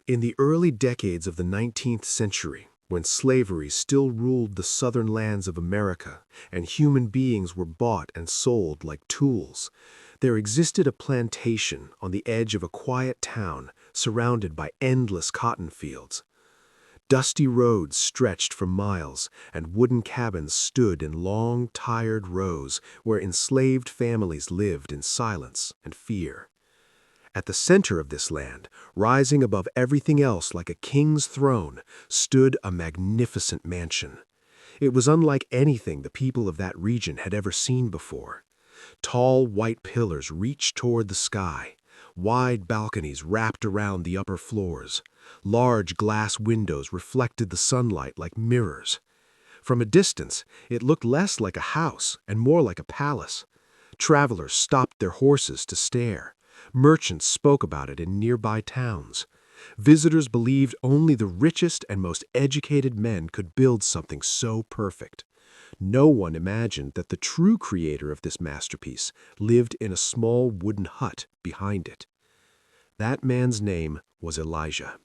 In the early decades of the 19th century, when slavery still ruled the southern lands of America and human beings were bought and sold like tools, there existed a plantation on the edge of a quiet town surrounded by endless cotton fields. Dusty roads stretched for miles, and wooden cabins stood in long, tired rows where enslaved families lived in silence and fear. At the center of this land, rising above everything else like a king's throne, stood a magnificent mansion. It was unlike anything the people of that region had ever seen before. Tall white pillars reached toward the sky. Wide balconies wrapped around the upper floors. Large glass windows reflected the sunlight like mirrors. From a distance, it looked less like a house and more like a palace. Travelers stopped their horses to stare. Merchants spoke about it in nearby towns. Visitors believed only the richest and most educated men could build something so perfect. No one imagined that the true creator of this masterpiece lived in a small wooden hut behind it. That man's name was Elijah.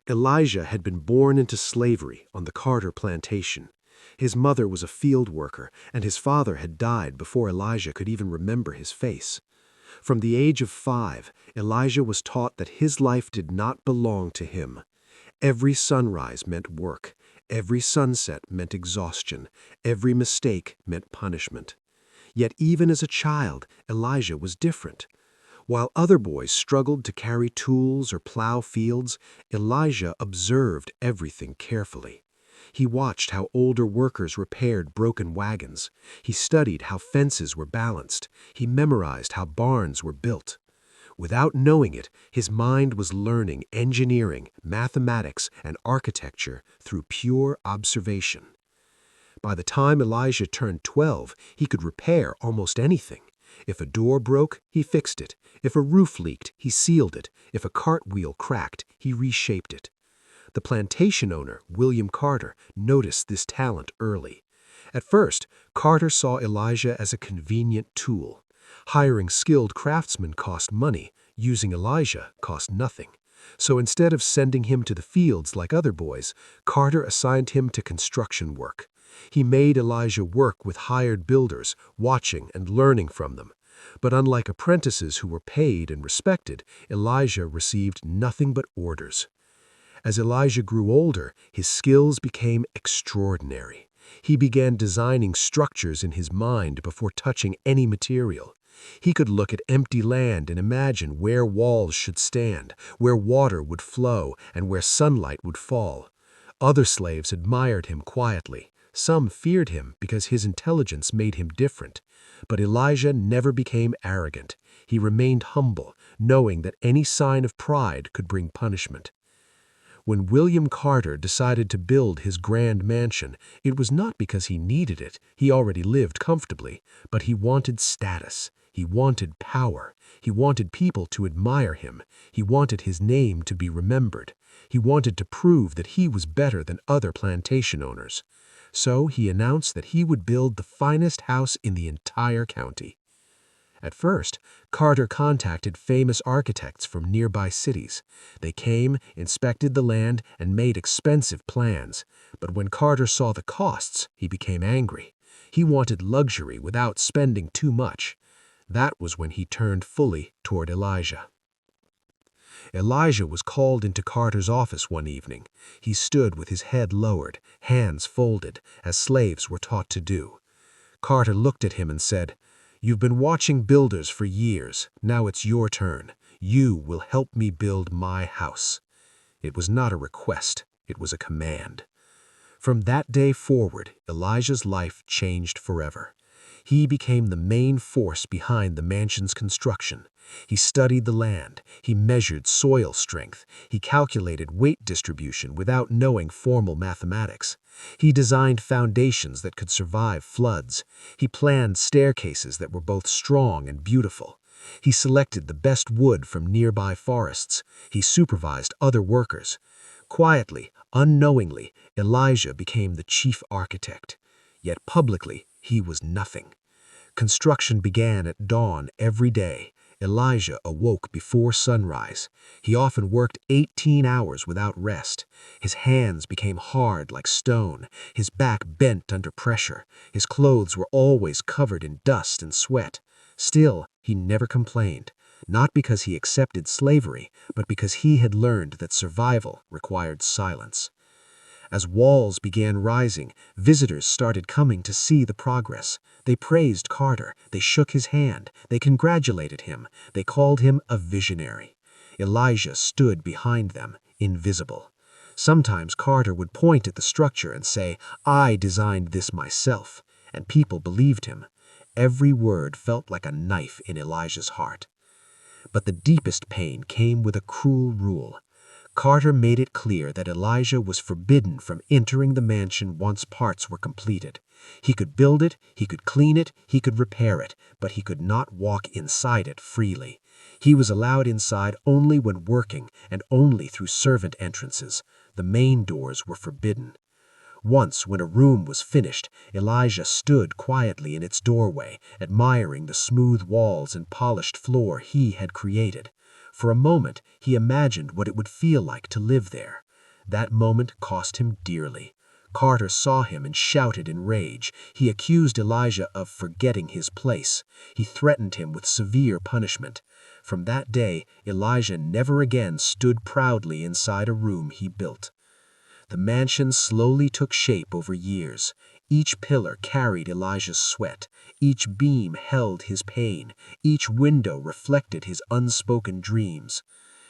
Elijah had been born into slavery on the Carter plantation. His mother was a field worker, and his father had died before Elijah could even remember his face. From the age of 5, Elijah was taught that his life did not belong to him. Every sunrise meant work. Every sunset meant exhaustion. Every mistake meant punishment. Yet even as a child, Elijah was different. While other boys struggled to carry tools or plow fields, Elijah observed everything carefully. He watched how older workers repaired broken wagons. He studied how fences were balanced. He memorized how barns were built. Without knowing it, his mind was learning engineering, mathematics, and architecture through pure observation. By the time Elijah turned 12, he could repair almost anything. If a door broke, he fixed it. If a roof leaked, he sealed it. If a cartwheel cracked, he reshaped it. The plantation owner, William Carter, noticed this talent early. At first, Carter saw Elijah as a convenient tool. Hiring skilled craftsmen cost money. Using Elijah cost nothing. So instead of sending him to the fields like other boys, Carter assigned him to construction work. He made Elijah work with hired builders, watching and learning from them. But unlike apprentices who were paid and respected, Elijah received nothing but orders. As Elijah grew older, his skills became extraordinary. He began designing structures in his mind before touching any material. He could look at empty land and imagine where walls should stand, where water would flow, and where sunlight would fall. Other slaves admired him quietly. Some feared him because his intelligence made him different. But Elijah never became arrogant. He remained humble, knowing that any sign of pride could bring punishment. When William Carter decided to build his grand mansion, it was not because he needed it. He already lived comfortably. But he wanted status. He wanted power. He wanted people to admire him. He wanted his name to be remembered. He wanted to prove that he was better than other plantation owners. So he announced that he would build the finest house in the entire county. At first, Carter contacted famous architects from nearby cities. They came, inspected the land, and made expensive plans. But when Carter saw the costs, he became angry. He wanted luxury without spending too much. That was when he turned fully toward Elijah. Elijah was called into Carter's office one evening. He stood with his head lowered, hands folded, as slaves were taught to do. Carter looked at him and said, "You've been watching builders for years. Now it's your turn. You will help me build my house." It was not a request. It was a command. From that day forward, Elijah's life changed forever. He became the main force behind the mansion's construction. He studied the land. He measured soil strength. He calculated weight distribution without knowing formal mathematics. He designed foundations that could survive floods. He planned staircases that were both strong and beautiful. He selected the best wood from nearby forests. He supervised other workers. Quietly, unknowingly, Elijah became the chief architect. Yet publicly, he was nothing. Construction began at dawn every day. Elijah awoke before sunrise. He often worked 18 hours without rest. His hands became hard like stone, his back bent under pressure. His clothes were always covered in dust and sweat. Still, he never complained, not because he accepted slavery, but because he had learned that survival required silence. As walls began rising, visitors started coming to see the progress. They praised Carter, they shook his hand, they congratulated him, they called him a visionary. Elijah stood behind them, invisible. Sometimes Carter would point at the structure and say, "I designed this myself," and people believed him. Every word felt like a knife in Elijah's heart. But the deepest pain came with a cruel rule. Carter made it clear that Elijah was forbidden from entering the mansion once parts were completed. He could build it, he could clean it, he could repair it, but he could not walk inside it freely. He was allowed inside only when working and only through servant entrances. The main doors were forbidden. Once, when a room was finished, Elijah stood quietly in its doorway, admiring the smooth walls and polished floor he had created. For a moment, he imagined what it would feel like to live there. That moment cost him dearly. Carter saw him and shouted in rage. He accused Elijah of forgetting his place. He threatened him with severe punishment. From that day, Elijah never again stood proudly inside a room he built. The mansion slowly took shape over years. Each pillar carried Elijah's sweat. Each beam held his pain. Each window reflected his unspoken dreams.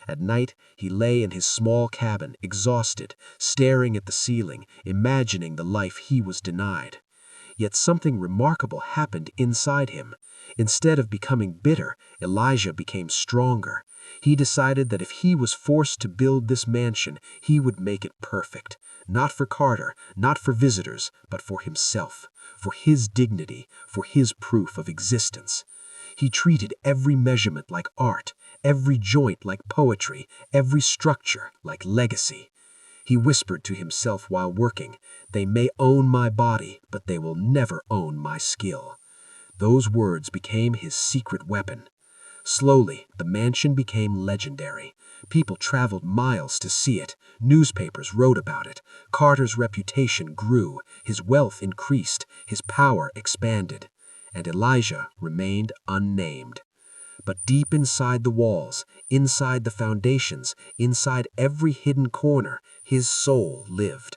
At night, he lay in his small cabin, exhausted, staring at the ceiling, imagining the life he was denied. Yet something remarkable happened inside him. Instead of becoming bitter, Elijah became stronger. He decided that if he was forced to build this mansion, he would make it perfect. Not for Carter, not for visitors, but for himself, for his dignity, for his proof of existence. He treated every measurement like art, every joint like poetry, every structure like legacy. He whispered to himself while working, "They may own my body, but they will never own my skill." Those words became his secret weapon. Slowly, the mansion became legendary. People traveled miles to see it. Newspapers wrote about it. Carter's reputation grew. His wealth increased. His power expanded. And Elijah remained unnamed. But deep inside the walls, inside the foundations, inside every hidden corner, his soul lived.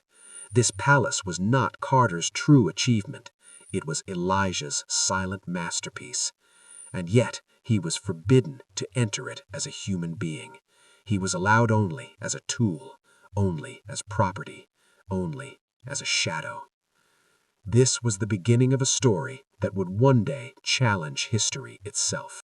This palace was not Carter's true achievement. It was Elijah's silent masterpiece. And yet, he was forbidden to enter it as a human being. He was allowed only as a tool, only as property, only as a shadow. This was the beginning of a story that would one day challenge history itself.